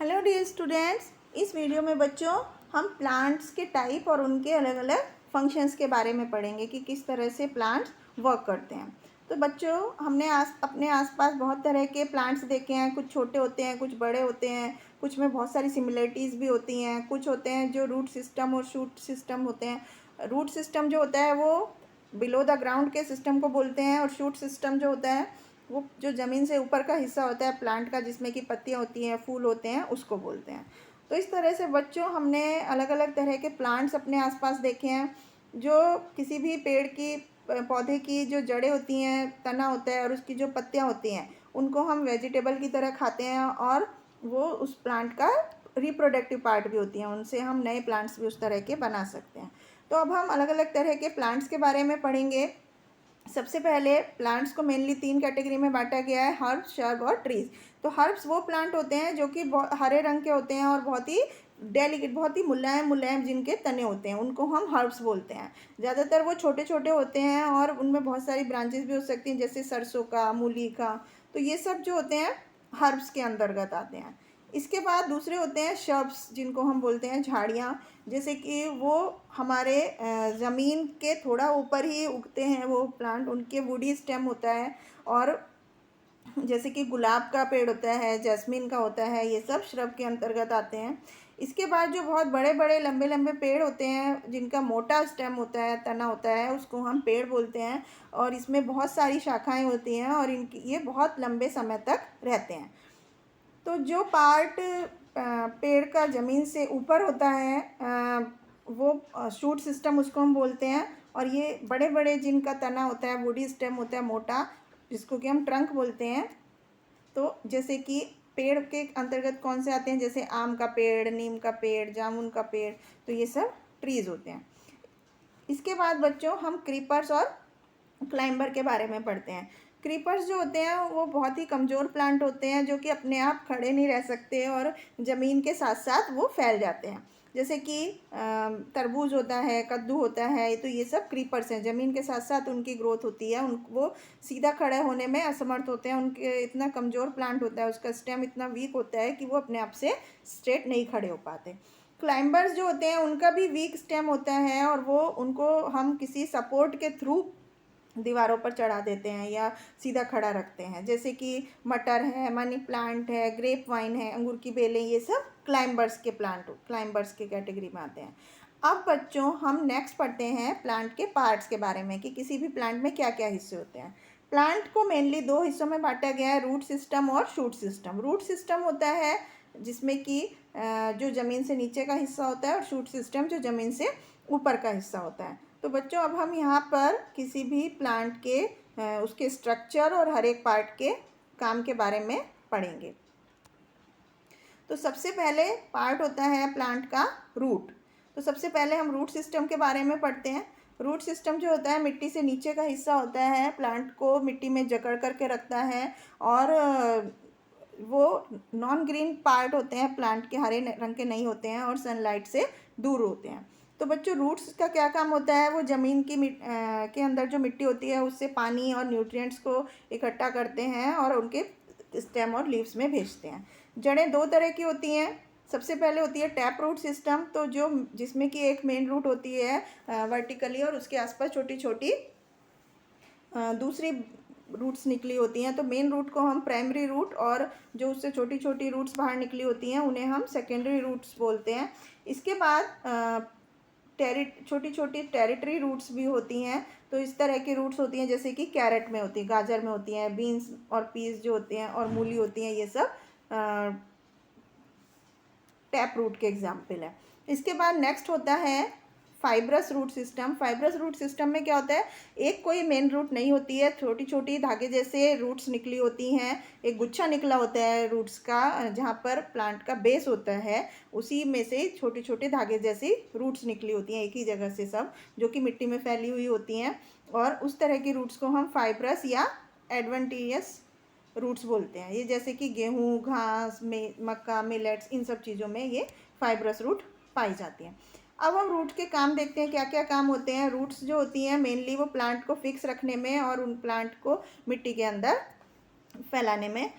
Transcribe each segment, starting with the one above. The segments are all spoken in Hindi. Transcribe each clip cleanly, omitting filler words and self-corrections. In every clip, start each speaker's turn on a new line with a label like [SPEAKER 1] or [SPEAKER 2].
[SPEAKER 1] हेलो डियर स्टूडेंट्स, इस वीडियो में बच्चों हम प्लांट्स के टाइप और उनके अलग अलग फंक्शंस के बारे में पढ़ेंगे कि किस तरह से प्लांट्स वर्क करते हैं। तो बच्चों, हमने अपने आसपास बहुत तरह के प्लांट्स देखे हैं। कुछ छोटे होते हैं, कुछ बड़े होते हैं, कुछ में बहुत सारी सिमिलरिटीज़ भी होती हैं। कुछ होते हैं जो रूट सिस्टम और शूट सिस्टम होते हैं। रूट सिस्टम जो होता है वो बिलो द ग्राउंड के सिस्टम को बोलते हैं, और शूट सिस्टम जो होता है वो जो ज़मीन से ऊपर का हिस्सा होता है प्लांट का, जिसमें कि पत्तियाँ होती हैं, फूल होते हैं, उसको बोलते हैं। तो इस तरह से बच्चों हमने अलग अलग तरह के प्लांट्स अपने आसपास देखे हैं। जो किसी भी पेड़ की पौधे की जो जड़ें होती हैं, तना होता है और उसकी जो पत्तियाँ होती हैं, उनको हम वेजिटेबल की तरह खाते हैं, और वो उस प्लांट का रिप्रोडक्टिव पार्ट भी होती हैं। उनसे हम नए प्लांट्स भी उस तरह के बना सकते हैं। तो अब हम अलग अलग तरह के प्लांट्स के बारे में पढ़ेंगे। सबसे पहले प्लांट्स को मेनली 3 कैटेगरी में बांटा गया है, हर्ब्स, शर्ब और ट्रीज। तो हर्ब्स वो प्लांट होते हैं जो कि हरे रंग के होते हैं और बहुत ही डेलिकेट, बहुत ही मुलायम मुलायम जिनके तने होते हैं, उनको हम हर्ब्स बोलते हैं। ज़्यादातर वो छोटे छोटे होते हैं और उनमें बहुत सारी ब्रांचेस भी हो सकती हैं, जैसे सरसों का, मूली का। तो ये सब जो होते हैं हर्ब्स के अंतर्गत आते हैं। इसके बाद दूसरे होते हैं शर्ब्स, जिनको हम बोलते हैं झाड़ियाँ। जैसे कि वो हमारे ज़मीन के थोड़ा ऊपर ही उगते हैं वो प्लांट, उनके वुडी स्टेम होता है। और जैसे कि गुलाब का पेड़ होता है, जैस्मिन का होता है, ये सब श्रब के अंतर्गत आते हैं। इसके बाद जो बहुत बड़े बड़े लंबे लंबे पेड़ होते हैं, जिनका मोटा स्टेम होता है, तना होता है, उसको हम पेड़ बोलते हैं। और इसमें बहुत सारी शाखाएं होती हैं और इनकी ये बहुत लंबे समय तक रहते हैं। तो जो पार्ट पेड़ का ज़मीन से ऊपर होता है, वो शूट सिस्टम उसको हम बोलते हैं। और ये बड़े बड़े जिनका तना होता है, वुडी स्टेम होता है मोटा, जिसको कि हम ट्रंक बोलते हैं। तो जैसे कि पेड़ के अंतर्गत कौन से आते हैं, जैसे आम का पेड़, नीम का पेड़, जामुन का पेड़, तो ये सब ट्रीज होते हैं। इसके बाद बच्चों हम क्रीपर्स और क्लाइंबर के बारे में पढ़ते हैं। क्रीपर्स जो होते हैं वो बहुत ही कमज़ोर प्लांट होते हैं, जो कि अपने आप खड़े नहीं रह सकते और ज़मीन के साथ साथ वो फैल जाते हैं। जैसे कि तरबूज होता है, कद्दू होता है, तो ये सब क्रीपर्स हैं। ज़मीन के साथ साथ उनकी ग्रोथ होती है, उन वो सीधा खड़े होने में असमर्थ होते हैं। उनके इतना कमज़ोर प्लांट होता है, उसका स्टेम इतना वीक होता है कि वो अपने आप से स्ट्रेट नहीं खड़े हो पाते। क्लाइंबर्स जो होते हैं उनका भी वीक स्टेम होता है, और वो उनको हम किसी सपोर्ट के थ्रू दीवारों पर चढ़ा देते हैं या सीधा खड़ा रखते हैं। जैसे कि मटर है, मनी प्लांट है, ग्रेप वाइन है, अंगूर की बेलें, ये सब क्लाइंबर्स के प्लांट, क्लाइंबर्स के कैटेगरी में आते हैं। अब बच्चों हम नेक्स्ट पढ़ते हैं प्लांट के पार्ट्स के बारे में, कि किसी भी प्लांट में क्या क्या हिस्से होते हैं। प्लांट को मेनली 2 हिस्सों में बांटा गया है, रूट सिस्टम और शूट सिस्टम। रूट सिस्टम होता है जिसमें कि जो ज़मीन से नीचे का हिस्सा होता है, और शूट सिस्टम जो ज़मीन से ऊपर का हिस्सा होता है। तो बच्चों, अब हम यहाँ पर किसी भी प्लांट के उसके स्ट्रक्चर और हर एक पार्ट के काम के बारे में पढ़ेंगे। तो सबसे पहले पार्ट होता है प्लांट का रूट। तो सबसे पहले हम रूट सिस्टम के बारे में पढ़ते हैं। रूट सिस्टम जो होता है मिट्टी से नीचे का हिस्सा होता है, प्लांट को मिट्टी में जकड़ करके रखता है। और वो नॉन ग्रीन पार्ट होते हैं प्लांट के, हरे रंग के नहीं होते हैं और सनलाइट से दूर होते हैं। तो बच्चों, रूट्स का क्या काम होता है, वो ज़मीन की के अंदर जो मिट्टी होती है उससे पानी और न्यूट्रिएंट्स को इकट्ठा करते हैं और उनके स्टेम और लीव्स में भेजते हैं। जड़ें 2 तरह की होती हैं। सबसे पहले होती है टैप रूट सिस्टम, तो जो जिसमें कि एक मेन रूट होती है वर्टिकली, और उसके आसपास छोटी छोटी दूसरी रूट्स निकली होती हैं। तो मेन रूट को हम प्राइमरी रूट, और जो उससे छोटी छोटी रूट्स बाहर निकली होती हैं उन्हें हम सेकेंडरी रूट्स बोलते हैं। इसके बाद छोटी छोटी टेरिटरी रूट्स भी होती हैं। तो इस तरह की रूट्स होती हैं जैसे कि कैरेट में होती है, गाजर में होती हैं, बीन्स और पीस जो होते हैं, और मूली होती हैं, ये सब टैप रूट के एग्जाम्पल है। इसके बाद नेक्स्ट होता है fibrous root system. Fibrous root system में क्या होता है, एक कोई मेन रूट नहीं होती है, छोटी छोटी धागे जैसे रूट्स निकली होती हैं। एक गुच्छा निकला होता है रूट्स का, जहाँ पर प्लांट का बेस होता है, उसी में से छोटे छोटे धागे जैसी रूट्स निकली होती हैं एक ही जगह से सब, जो कि मिट्टी में फैली हुई होती हैं। और उस तरह की रूट्स को हम फाइब्रस या एडवेंटिशियस रूट्स बोलते हैं। ये जैसे कि गेहूँ, घास में, मक्का, मिलेट्स, इन सब चीज़ों में ये फाइब्रस रूट पाई जाती हैं। अब हम रूट के काम देखते हैं, क्या क्या काम होते हैं। रूट्स जो होती हैं मेनली वो प्लांट को फिक्स रखने में और उन प्लांट को मिट्टी के अंदर फैलाने में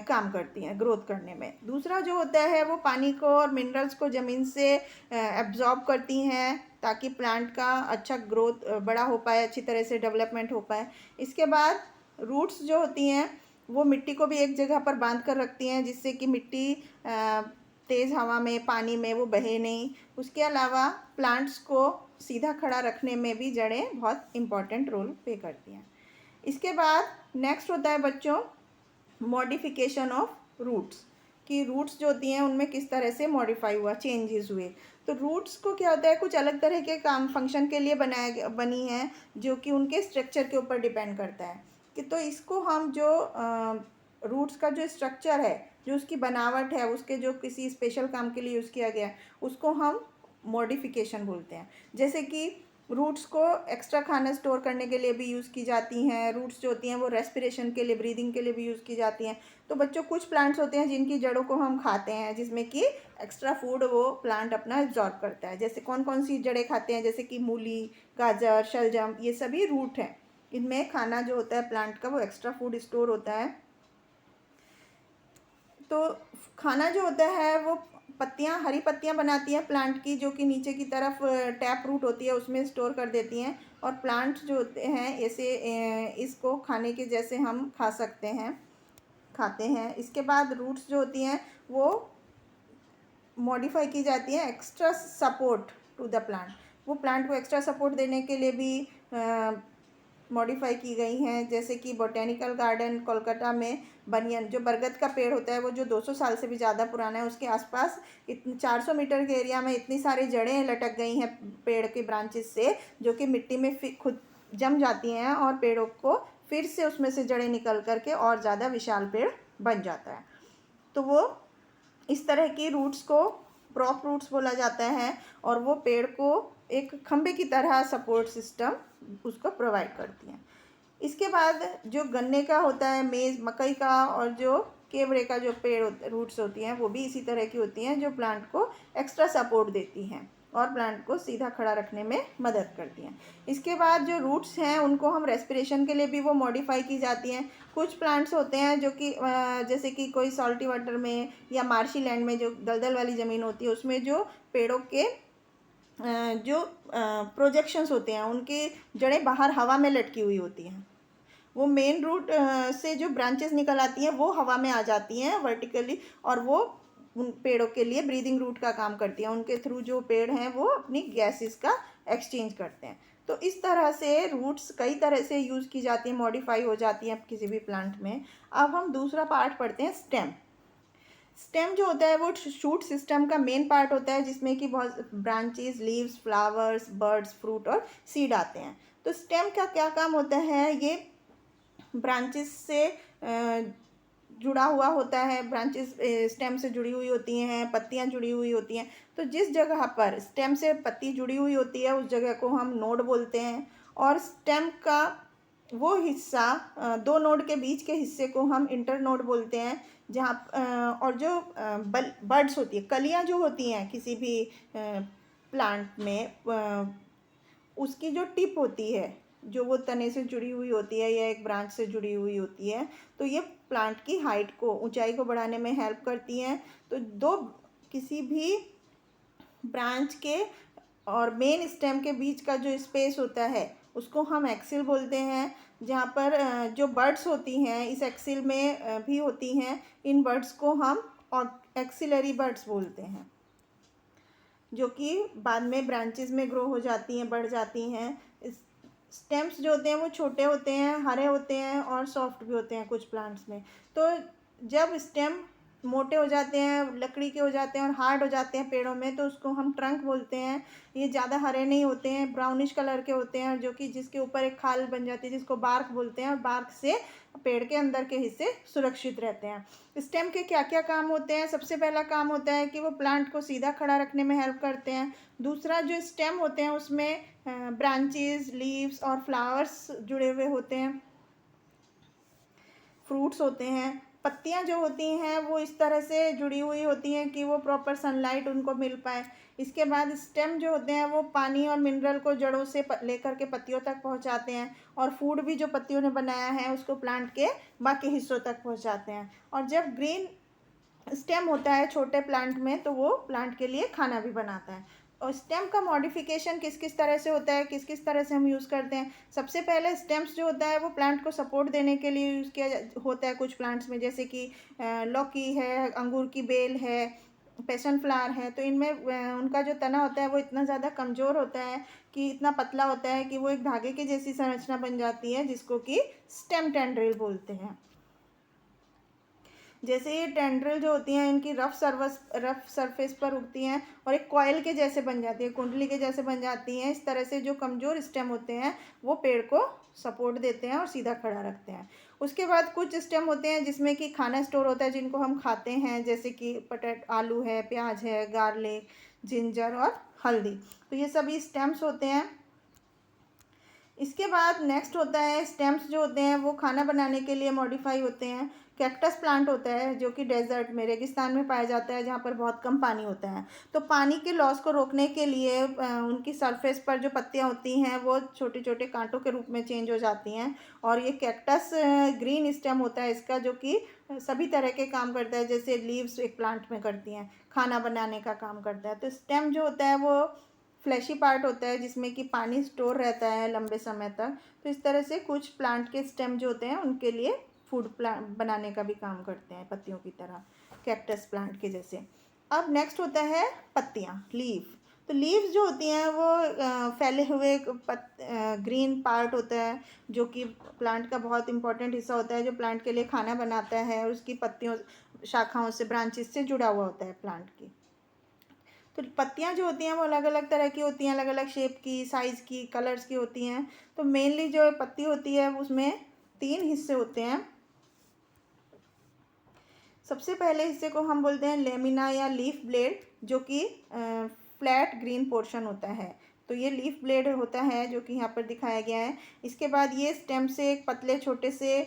[SPEAKER 1] काम करती हैं, ग्रोथ करने में। दूसरा जो होता है वो पानी को और मिनरल्स को ज़मीन से एब्जॉर्ब करती हैं ताकि प्लांट का अच्छा ग्रोथ बड़ा हो पाए, अच्छी तरह से डेवलपमेंट हो पाए। इसके बाद रूट्स जो होती हैं वो मिट्टी को भी एक जगह पर बांध कर रखती हैं जिससे कि मिट्टी तेज़ हवा में, पानी में वो बहे नहीं। उसके अलावा प्लांट्स को सीधा खड़ा रखने में भी जड़ें बहुत इम्पॉर्टेंट रोल प्ले करती हैं। इसके बाद नेक्स्ट होता है बच्चों मॉडिफिकेशन ऑफ रूट्स, कि रूट्स जो होती हैं उनमें किस तरह से मॉडिफाई हुआ, चेंजेस हुए। तो रूट्स को क्या होता है, कुछ अलग तरह के काम फंक्शन के लिए बनी है जो कि उनके स्ट्रक्चर के ऊपर डिपेंड करता है। कि तो इसको हम जो रूट्स का जो स्ट्रक्चर है, जो उसकी बनावट है, उसके जो किसी स्पेशल काम के लिए यूज़ किया गया है, उसको हम मॉडिफिकेशन बोलते हैं। जैसे कि रूट्स को एक्स्ट्रा खाना स्टोर करने के लिए भी यूज़ की जाती हैं। रूट्स जो होती हैं वो रेस्पिरेशन के लिए, ब्रीदिंग के लिए भी यूज़ की जाती हैं। तो बच्चों कुछ प्लांट्स होते हैं जिनकी जड़ों को हम खाते हैं, जिसमें कि एक्स्ट्रा फूड वो प्लांट अपना एब्जॉर्ब करता है। जैसे कौन कौन सी जड़ें खाते हैं, जैसे कि मूली, गाजर, शलजम, ये सभी रूट हैं। इनमें खाना जो होता है प्लांट का वो एक्स्ट्रा फूड स्टोर होता है। तो खाना जो होता है वो पत्तियाँ, हरी पत्तियाँ बनाती हैं प्लांट की, जो कि नीचे की तरफ टैप रूट होती है उसमें स्टोर कर देती हैं। और प्लांट्स जो होते हैं ऐसे इसको खाने के जैसे हम खा सकते हैं, खाते हैं। इसके बाद रूट्स जो होती हैं वो मॉडिफाई की जाती है extra support to the plant. वो प्लांट को एक्स्ट्रा सपोर्ट देने के लिए भी मॉडिफाई की गई हैं। जैसे कि बोटेनिकल गार्डन कोलकाता में बनियन, जो बरगद का पेड़ होता है वो जो 200 साल से भी ज़्यादा पुराना है, उसके आसपास 400 मीटर के एरिया में इतनी सारी जड़ें लटक गई हैं पेड़ के ब्रांचेस से, जो कि मिट्टी में खुद जम जाती हैं और पेड़ों को फिर से उसमें से जड़ें निकल करके और ज़्यादा विशाल पेड़ बन जाता है। तो वो इस तरह की रूट्स को प्रॉप रूट्स बोला जाता है और वो पेड़ को एक खंभे की तरह सपोर्ट सिस्टम उसको प्रोवाइड करती हैं। इसके बाद जो गन्ने का होता है, मेज़, मकई का और जो केवड़े का जो पेड़ रूट्स होती हैं वो भी इसी तरह की होती हैं, जो प्लांट को एक्स्ट्रा सपोर्ट देती हैं और प्लांट को सीधा खड़ा रखने में मदद करती हैं। इसके बाद जो रूट्स हैं उनको हम रेस्पिरेशन के लिए भी वो मॉडिफाई की जाती हैं। कुछ प्लांट्स होते हैं जो कि जैसे कि कोई सॉल्टी वाटर में या मार्शी लैंड में जो दलदल वाली ज़मीन होती है उसमें जो पेड़ों के जो प्रोजेक्शंस होते हैं उनकी जड़ें बाहर हवा में लटकी हुई होती हैं। वो मेन रूट से जो ब्रांचेस निकल आती हैं वो हवा में आ जाती हैं वर्टिकली, और वो उन पेड़ों के लिए ब्रीदिंग रूट का काम करती हैं। उनके थ्रू जो पेड़ हैं वो अपनी गैसेस का एक्सचेंज करते हैं। तो इस तरह से रूट्स कई तरह से यूज़ की जाती हैं, मॉडिफाई हो जाती हैं किसी भी प्लांट में। अब हम दूसरा पार्ट पढ़ते हैं, स्टेम। स्टेम जो होता है वो शूट सिस्टम का मेन पार्ट होता है, जिसमें कि बहुत branches, leaves, flowers, birds, fruit और सीड आते हैं। तो स्टेम का क्या काम होता है, ये ब्रांचेस से जुड़ा हुआ होता है। ब्रांचेस स्टेम से जुड़ी हुई होती हैं, पत्तियां जुड़ी हुई होती हैं। तो जिस जगह पर स्टेम से पत्ती जुड़ी हुई होती है उस जगह को हम नोड बोलते हैं। और स्टेम का वो हिस्सा, दो नोड के बीच के हिस्से को हम इंटर नोड बोलते हैं। जहाँ और जो बर्ड्स होती है, कलियाँ जो होती हैं किसी भी प्लांट में, उसकी जो टिप होती है, जो वो तने से जुड़ी हुई होती है या एक ब्रांच से जुड़ी हुई होती है, तो ये प्लांट की हाइट को, ऊंचाई को बढ़ाने में हेल्प करती हैं। तो दो किसी भी ब्रांच के और मेन स्टेम के बीच का जो स्पेस होता है उसको हम एक्सिल बोलते हैं। जहाँ पर जो बर्ड्स होती हैं इस एक्सिल में भी होती हैं, इन बर्ड्स को हम एक्सिलरी बर्ड्स बोलते हैं, जो कि बाद में ब्रांचेस में ग्रो हो जाती हैं, बढ़ जाती हैं। स्टेम्स जो होते हैं वो छोटे होते हैं, हरे होते हैं और सॉफ्ट भी होते हैं कुछ प्लांट्स में। तो जब स्टेम मोटे हो जाते हैं, लकड़ी के हो जाते हैं और हार्ड हो जाते हैं पेड़ों में, तो उसको हम ट्रंक बोलते हैं। ये ज़्यादा हरे नहीं होते हैं, ब्राउनिश कलर के होते हैं, जो कि जिसके ऊपर एक खाल बन जाती है जिसको बार्क बोलते हैं, और बार्क से पेड़ के अंदर के हिस्से सुरक्षित रहते हैं। स्टेम के क्या क्या काम होते हैं, सबसे पहला काम होता है कि वो प्लांट को सीधा खड़ा रखने में हेल्प करते हैं। दूसरा, जो स्टेम होते हैं उसमें ब्रांचेस, लीव्स और फ्लावर्स जुड़े हुए होते हैं, फ्रूट्स होते हैं। पत्तियां जो होती हैं वो इस तरह से जुड़ी हुई होती हैं कि वो प्रॉपर सनलाइट उनको मिल पाए। इसके बाद स्टेम जो होते हैं वो पानी और मिनरल को जड़ों से लेकर के पत्तियों तक पहुंचाते हैं, और फूड भी जो पत्तियों ने बनाया है उसको प्लांट के बाकी हिस्सों तक पहुंचाते हैं। और जब ग्रीन स्टेम होता है छोटे प्लांट में तो वो प्लांट के लिए खाना भी बनाता है। और स्टेम का मॉडिफिकेशन किस किस तरह से होता है, किस किस तरह से हम यूज़ करते हैं। सबसे पहले स्टेम्स जो होता है वो प्लांट को सपोर्ट देने के लिए यूज़ किया होता है कुछ प्लांट्स में, जैसे कि लौकी है, अंगूर की बेल है, पैशन फ्लावर है। तो इनमें उनका जो तना होता है वो इतना ज़्यादा कमज़ोर होता है कि इतना पतला होता है कि वो एक धागे की जैसी संरचना बन जाती है, जिसको कि स्टेम टेंड्रिल बोलते हैं। जैसे ये टेंड्रिल जो होती हैं इनकी रफ सरफेस पर उगती हैं और एक कॉयल के जैसे बन जाती है, कुंडली के जैसे बन जाती हैं। इस तरह से जो कमज़ोर स्टेम होते हैं वो पेड़ को सपोर्ट देते हैं और सीधा खड़ा रखते हैं। उसके बाद कुछ स्टेम होते हैं जिसमें कि खाना स्टोर होता है, जिनको हम खाते हैं, जैसे कि आलू है, प्याज है, गार्लिक, जिंजर और हल्दी। तो ये सभी स्टेम्स होते हैं। इसके बाद नेक्स्ट होता है, स्टेम्स जो होते हैं वो खाना बनाने के लिए मॉडिफाई होते हैं। कैक्टस प्लांट होता है जो कि डेजर्ट में, रेगिस्तान में पाया जाता है, जहाँ पर बहुत कम पानी होता है। तो पानी के लॉस को रोकने के लिए उनकी सरफेस पर जो पत्तियाँ होती हैं वो छोटे छोटे कांटों के रूप में चेंज हो जाती हैं। और ये कैक्टस ग्रीन स्टेम होता है इसका, जो कि सभी तरह के काम करता है, जैसे लीव्स एक प्लांट में करती हैं, खाना बनाने का काम करता है। तो स्टेम जो होता है वो फ्लैशी पार्ट होता है जिसमें कि पानी स्टोर रहता है लंबे समय तक। तो इस तरह से कुछ प्लांट के स्टेम जो होते हैं उनके लिए फूड प्लांट बनाने का भी काम करते हैं, पत्तियों की तरह, कैक्टस प्लांट के जैसे। अब नेक्स्ट होता है पत्तियाँ, लीफ। तो लीव्स जो होती हैं वो फैले हुए ग्रीन पार्ट होता है, जो कि प्लांट का बहुत इंपॉर्टेंट हिस्सा होता है, जो प्लांट के लिए खाना बनाता है, और उसकी पत्तियों, शाखाओं से, ब्रांचेस से जुड़ा हुआ होता है प्लांट की। तो पत्तियाँ जो होती हैं वो अलग अलग तरह की होती हैं, अलग अलग शेप की, साइज़ की, कलर्स की होती हैं। तो मेनली जो पत्ती होती है उसमें 3 हिस्से होते हैं। सबसे पहले हिस्से को हम बोलते हैं लेमिना या लीफ ब्लेड, जो कि फ्लैट ग्रीन पोर्शन होता है। तो ये लीफ ब्लेड होता है जो कि यहाँ पर दिखाया गया है। इसके बाद ये स्टेम से एक पतले छोटे से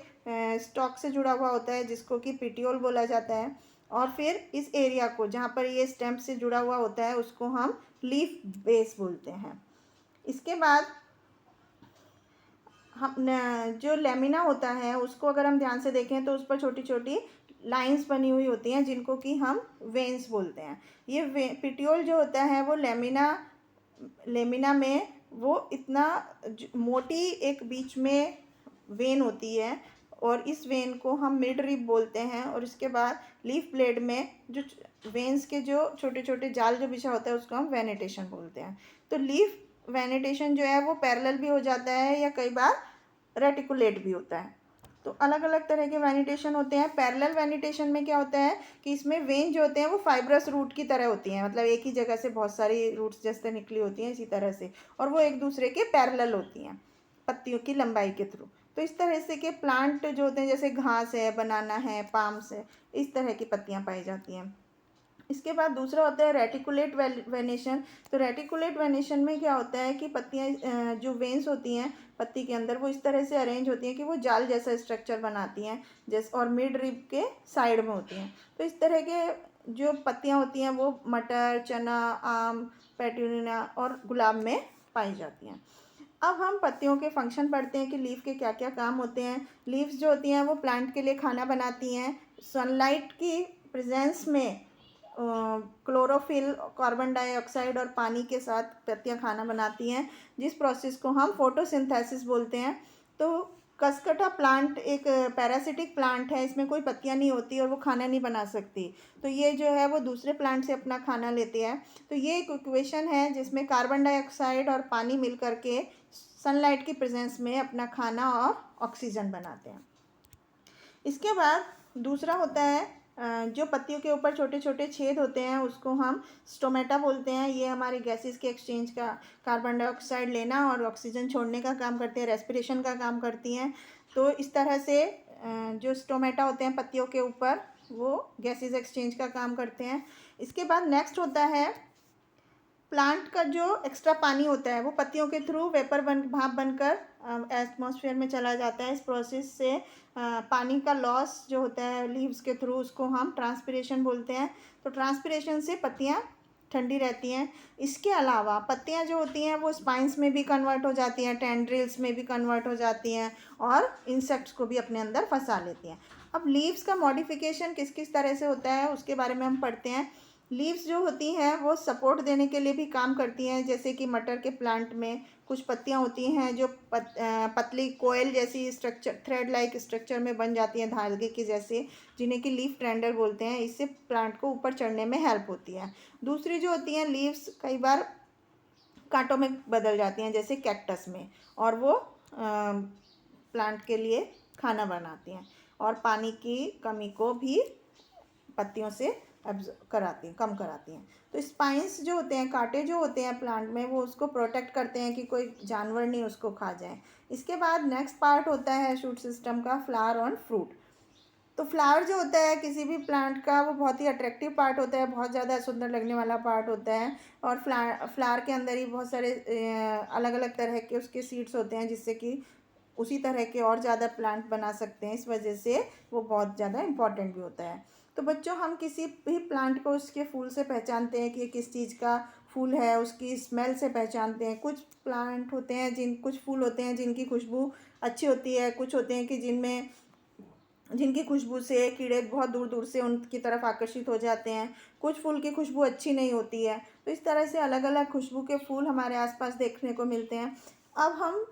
[SPEAKER 1] स्टॉक से जुड़ा हुआ होता है, जिसको कि पिटियोल बोला जाता है। और फिर इस एरिया को जहाँ पर ये स्टेम से जुड़ा हुआ होता है उसको हम लीफ बेस बोलते हैं। इसके बाद हम जो लेमिना होता है उसको अगर हम ध्यान से देखें तो उस पर छोटी छोटी लाइंस बनी हुई होती हैं, जिनको कि हम वेन्स बोलते हैं। ये पिटियोल जो होता है वो लेमिना में वो इतना मोटी एक बीच में वेन होती है, और इस वेन को हम मिड रिब बोलते हैं। और इसके बाद लीफ ब्लेड में जो वेन्स के जो छोटे छोटे जाल जो बिछा होता है उसको हम वेनिटेशन बोलते हैं। तो लीफ वेनिटेशन जो है वो पैरेलल भी हो जाता है या कई बार रेटिकुलेट भी होता है। तो अलग अलग तरह के वेनिटेशन होते हैं। पैरेलल वेनिटेशन में क्या होता है कि इसमें वेन जो होते हैं वो फाइब्रस रूट की तरह होती हैं, मतलब एक ही जगह से बहुत सारी रूट्स जैसे निकली होती हैं इसी तरह से, और वो एक दूसरे के पैरेलल होती हैं पत्तियों की लंबाई के थ्रू। तो इस तरह से के प्लांट जो होते हैं, जैसे घास है, बनाना है, पाम्स है, इस तरह की पत्तियां पाई जाती हैं। इसके बाद दूसरा होता है रेटिकुलेट वेनेशन। तो रेटिकुलेट वेनेशन में क्या होता है कि पत्तियां जो वेन्स होती हैं पत्ती के अंदर वो इस तरह से अरेंज होती हैं कि वो जाल जैसा स्ट्रक्चर बनाती हैं, जैसे, और मिड रिब के साइड में होती हैं। तो इस तरह के जो पत्तियां होती हैं वो मटर, चना, आम, पेटूनिया और गुलाब में पाई जाती हैं। अब हम पत्तियों के फंक्शन पढ़ते हैं कि लीफ के क्या क्या काम होते हैं। लीव्स जो होती हैं वो प्लांट के लिए खाना बनाती हैं। सनलाइट की प्रेजेंस में क्लोरोफिल, कार्बन डाइऑक्साइड और पानी के साथ पत्तियां खाना बनाती हैं, जिस प्रोसेस को हम फोटोसिंथेसिस बोलते हैं। तो कसकटा प्लांट एक पैरासिटिक प्लांट है, इसमें कोई पत्तियां नहीं होती और वो खाना नहीं बना सकती। तो ये जो है वो दूसरे प्लांट से अपना खाना लेते हैं। तो ये एक इक्वेशन है जिसमें कार्बन डाइऑक्साइड और पानी मिल करके सनलाइट की प्रेजेंस में अपना खाना और ऑक्सीजन बनाते हैं। इसके बाद दूसरा होता है जो पत्तियों के ऊपर छोटे छोटे छेद होते हैं उसको हम स्टोमेटा बोलते हैं। ये हमारे गैसेस के एक्सचेंज का, कार्बन डाइऑक्साइड लेना और ऑक्सीजन छोड़ने का काम करते हैं, रेस्पिरेशन का काम करती हैं। तो इस तरह से जो स्टोमेटा होते हैं पत्तियों के ऊपर वो गैसेस एक्सचेंज का काम करते हैं। इसके बाद नेक्स्ट होता है प्लांट का जो एक्स्ट्रा पानी होता है वो पत्तियों के थ्रू वेपर भाप बनकर एटमॉस्फेयर में चला जाता है। इस प्रोसेस से पानी का लॉस जो होता है लीव्स के थ्रू, उसको हम ट्रांसपिरेशन बोलते हैं। तो ट्रांसपिरेशन से पत्तियाँ ठंडी रहती हैं। इसके अलावा पत्तियाँ जो होती हैं वो स्पाइंस में भी कन्वर्ट हो जाती हैं, टेंड्रिल्स में भी कन्वर्ट हो जाती हैं और इंसेक्ट्स को भी अपने अंदर फंसा लेती हैं। अब लीव्स का मॉडिफिकेशन किस किस तरह से होता है उसके बारे में हम पढ़ते हैं। लीव्स जो होती हैं वो सपोर्ट देने के लिए भी काम करती हैं। जैसे कि मटर के प्लांट में कुछ पत्तियां होती हैं जो पतली कोयल जैसी स्ट्रक्चर, थ्रेड लाइक स्ट्रक्चर में बन जाती हैं, धागे की जैसे, जिन्हें कि लीफ ट्रेंडर बोलते हैं। इससे प्लांट को ऊपर चढ़ने में हेल्प होती है। दूसरी जो होती हैं लीव्स कई बार कांटों में बदल जाती हैं, जैसे कैक्टस में, और वो प्लांट के लिए खाना बनाती हैं और पानी की कमी को भी पत्तियों से कराती हैं, कम कराती हैं। तो स्पाइंस जो होते हैं, कांटे जो होते हैं प्लांट में, वो उसको प्रोटेक्ट करते हैं कि कोई जानवर नहीं उसको खा जाए। इसके बाद नेक्स्ट पार्ट होता है शूट सिस्टम का, फ्लावर और फ्रूट। तो फ्लावर जो होता है किसी भी प्लांट का वो बहुत ही अट्रैक्टिव पार्ट होता है, बहुत ज़्यादा सुंदर लगने वाला पार्ट होता है। और फ्लावर के अंदर ही बहुत सारे अलग अलग तरह के उसके सीड्स होते हैं, जिससे कि उसी तरह के और ज़्यादा प्लांट बना सकते हैं। इस वजह से वो बहुत ज़्यादा इम्पॉर्टेंट भी होता है। तो बच्चों, हम किसी भी प्लांट को उसके फूल से पहचानते हैं कि ये किस चीज़ का फूल है, उसकी स्मेल से पहचानते हैं। कुछ प्लांट होते हैं कुछ फूल होते हैं जिनकी खुशबू अच्छी होती है, कुछ होते हैं कि जिनकी खुशबू से कीड़े बहुत दूर दूर से उनकी तरफ आकर्षित हो जाते हैं। कुछ फूल की खुशबू अच्छी नहीं होती है। तो इस तरह से अलग अलग खुशबू के फूल हमारे आसपास देखने को मिलते हैं। अब हम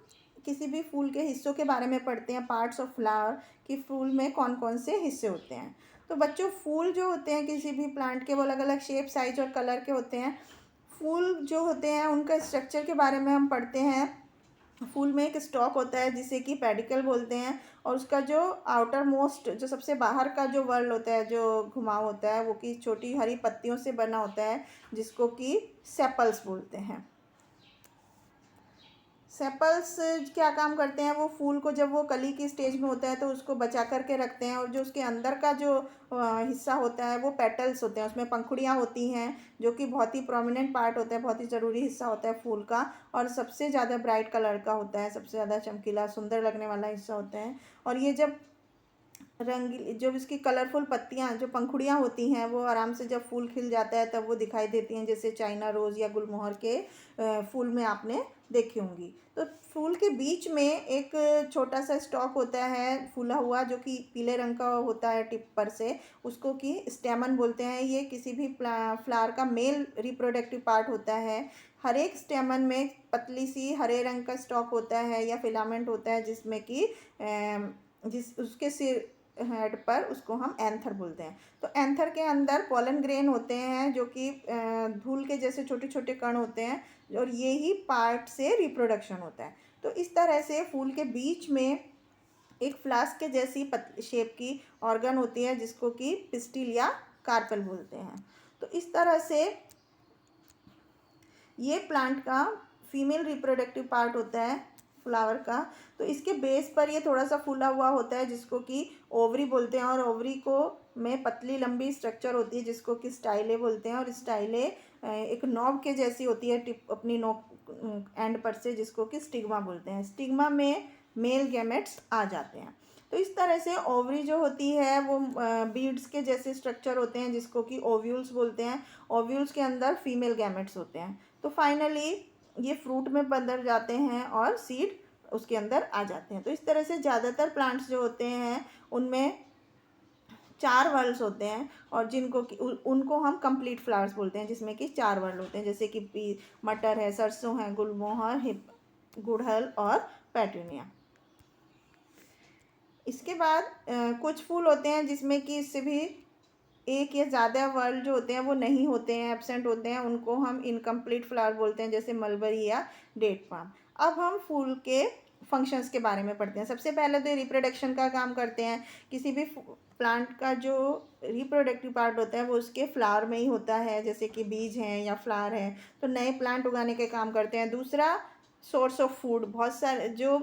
[SPEAKER 1] किसी भी फूल के हिस्सों के बारे में पढ़ते हैं, पार्ट्स ऑफ फ्लावर, कि फूल में कौन कौन से हिस्से होते हैं। तो बच्चों, फूल जो होते हैं किसी भी प्लांट के, वो अलग अलग शेप, साइज और कलर के होते हैं। फूल जो होते हैं उनका स्ट्रक्चर के बारे में हम पढ़ते हैं। फूल में एक स्टॉक होता है जिसे कि पेडिकल बोलते हैं, और उसका जो आउटर मोस्ट, जो सबसे बाहर का जो वर्ल होता है, जो घुमाव होता है, वो कि छोटी हरी पत्तियों से बना होता है, जिसको कि सेपल्स बोलते हैं। सेपल्स क्या काम करते हैं, वो फूल को जब वो कली की स्टेज में होता है तो उसको बचा करके रखते हैं, और जो उसके अंदर का जो हिस्सा होता है वो पेटल्स होते हैं, उसमें पंखुड़ियाँ होती हैं, जो कि बहुत ही प्रोमिनेंट पार्ट होता है, बहुत ही ज़रूरी हिस्सा होता है फूल का, और सबसे ज़्यादा ब्राइट कलर का होता है, सबसे ज़्यादा चमकीला सुंदर लगने वाला हिस्सा होता है। और ये जब रंगीली, जो इसकी कलरफुल पत्तियां, जो पंखुड़ियाँ होती हैं, वो आराम से जब फूल खिल जाता है तब वो दिखाई देती हैं, जैसे चाइना रोज़ या गुलमोहर के फूल में आपने देखी होंगी। तो फूल के बीच में एक छोटा सा स्टॉक होता है फूला हुआ, जो कि पीले रंग का होता है टिप पर से, उसको कि स्टेमन बोलते हैं। ये किसी भी फ्लावर का मेल रिप्रोडक्टिव पार्ट होता है। हर एक स्टेमन में पतली सी हरे रंग का स्टॉक होता है या फिलामेंट होता है, जिसमें कि जिस उसके सिर हेड पर, उसको हम एंथर बोलते हैं। तो एंथर के अंदर पोलन ग्रेन होते हैं, जो कि धूल के जैसे छोटे छोटे कण होते हैं, और ये ही पार्ट से रिप्रोडक्शन होता है। तो इस तरह से फूल के बीच में एक फ्लास्क के जैसी शेप की ऑर्गन होती है, जिसको कि पिस्टिल या कार्पेल बोलते हैं। तो इस तरह से ये प्लांट का फीमेल रिप्रोडक्टिव पार्ट होता है फ्लावर का। तो इसके बेस पर ये थोड़ा सा फूला हुआ होता है, जिसको कि ओवरी बोलते हैं, और ओवरी को में पतली लंबी स्ट्रक्चर होती है, जिसको कि स्टाइले बोलते हैं। और स्टाइले एक नॉब के जैसी होती है टिप, अपनी नोक एंड पर से, जिसको कि स्टिग्मा बोलते हैं। स्टिग्मा में मेल गैमेट्स आ जाते हैं। तो इस तरह से ओवरी जो होती है वो बीड्स के जैसे स्ट्रक्चर होते हैं, जिसको कि ओव्यूल्स बोलते हैं। ओव्यूल्स के अंदर फीमेल गैमेट्स होते हैं। तो फाइनली ये फ्रूट में बदल जाते हैं और सीड उसके अंदर आ जाते हैं। तो इस तरह से ज़्यादातर प्लांट्स जो होते हैं उनमें 4 वर्ल्स होते हैं, और जिनको कि उनको हम कंप्लीट फ्लावर्स बोलते हैं, जिसमें कि 4 वर्ल होते हैं, जैसे कि मटर है, सरसों है, गुलमोहर, गुड़हल और पेटूनिया। इसके बाद कुछ फूल होते हैं जिसमें कि इससे भी एक या ज़्यादा वर्ल जो होते हैं वो नहीं होते हैं, एब्सेंट होते हैं, उनको हम इनकम्प्लीट फ्लावर बोलते हैं, जैसे मलबरी या डेट पाम। अब हम फूल के फंक्शंस के बारे में पढ़ते हैं। सबसे पहले तो रिप्रोडक्शन का काम करते हैं। किसी भी प्लांट का जो रिप्रोडक्टिव पार्ट होता है वो उसके फ्लावर में ही होता है, जैसे कि बीज हैं या फ्लावर हैं, तो नए प्लांट उगाने के काम करते हैं। दूसरा, सोर्स ऑफ फूड, बहुत सारे जो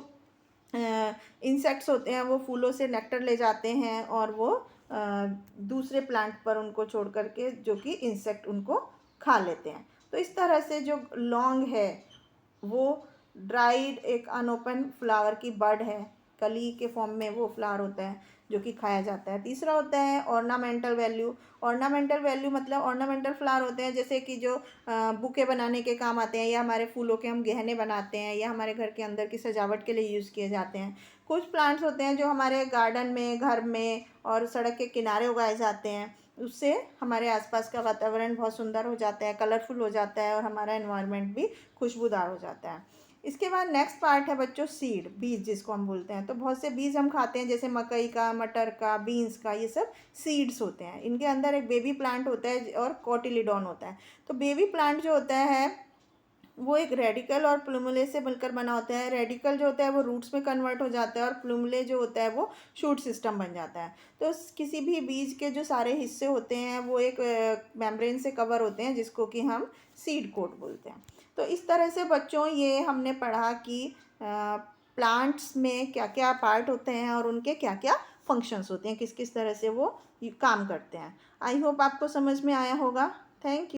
[SPEAKER 1] इंसेक्ट्स होते हैं वो फूलों से नेक्टर ले जाते हैं, और वो दूसरे प्लांट पर उनको छोड़ करके, जो कि इंसेक्ट उनको खा लेते हैं। तो इस तरह से जो लौंग है वो ड्राइड एक अनओपन फ्लावर की बड है, कली के फॉर्म में वो फ्लावर होता है जो कि खाया जाता है। तीसरा होता है ऑर्नामेंटल वैल्यू। ऑर्नामेंटल वैल्यू मतलब ऑर्नामेंटल फ्लावर होते हैं जैसे कि जो बुके बनाने के काम आते हैं, या हमारे फूलों के हम गहने बनाते हैं, या हमारे घर के अंदर की सजावट के लिए यूज़ किए जाते हैं। कुछ प्लांट्स होते हैं जो हमारे गार्डन में, घर में और सड़क के किनारे उगाए जाते हैं। उससे हमारे आसपास का वातावरण बहुत सुंदर हो जाता है, कलरफुल हो जाता है और हमारा एनवायरनमेंट भी खुशबूदार हो जाता है। इसके बाद नेक्स्ट पार्ट है बच्चों सीड, बीज जिसको हम बोलते हैं। तो बहुत से बीज हम खाते हैं जैसे मकई का, मटर का, बीन्स का, ये सब सीड्स होते हैं। इनके अंदर एक बेबी प्लांट होता है और कोटिलीडॉन होता है। तो बेबी प्लांट जो होता है वो एक रेडिकल और प्लूमुले से मिलकर बना होता है। रेडिकल जो होता है वो रूट्स में कन्वर्ट हो जाता है और प्लूमुले जो होता है वो शूट सिस्टम बन जाता है। तो किसी भी बीज के जो सारे हिस्से होते हैं वो एक मेम्ब्रेन से कवर होते हैं जिसको कि हम सीड कोट बोलते हैं। तो इस तरह से बच्चों ये हमने पढ़ा कि प्लांट्स में क्या क्या पार्ट होते हैं और उनके क्या क्या फंक्शंस होते हैं, किस किस तरह से वो काम करते हैं। आई होप आपको समझ में आया होगा। Thank you.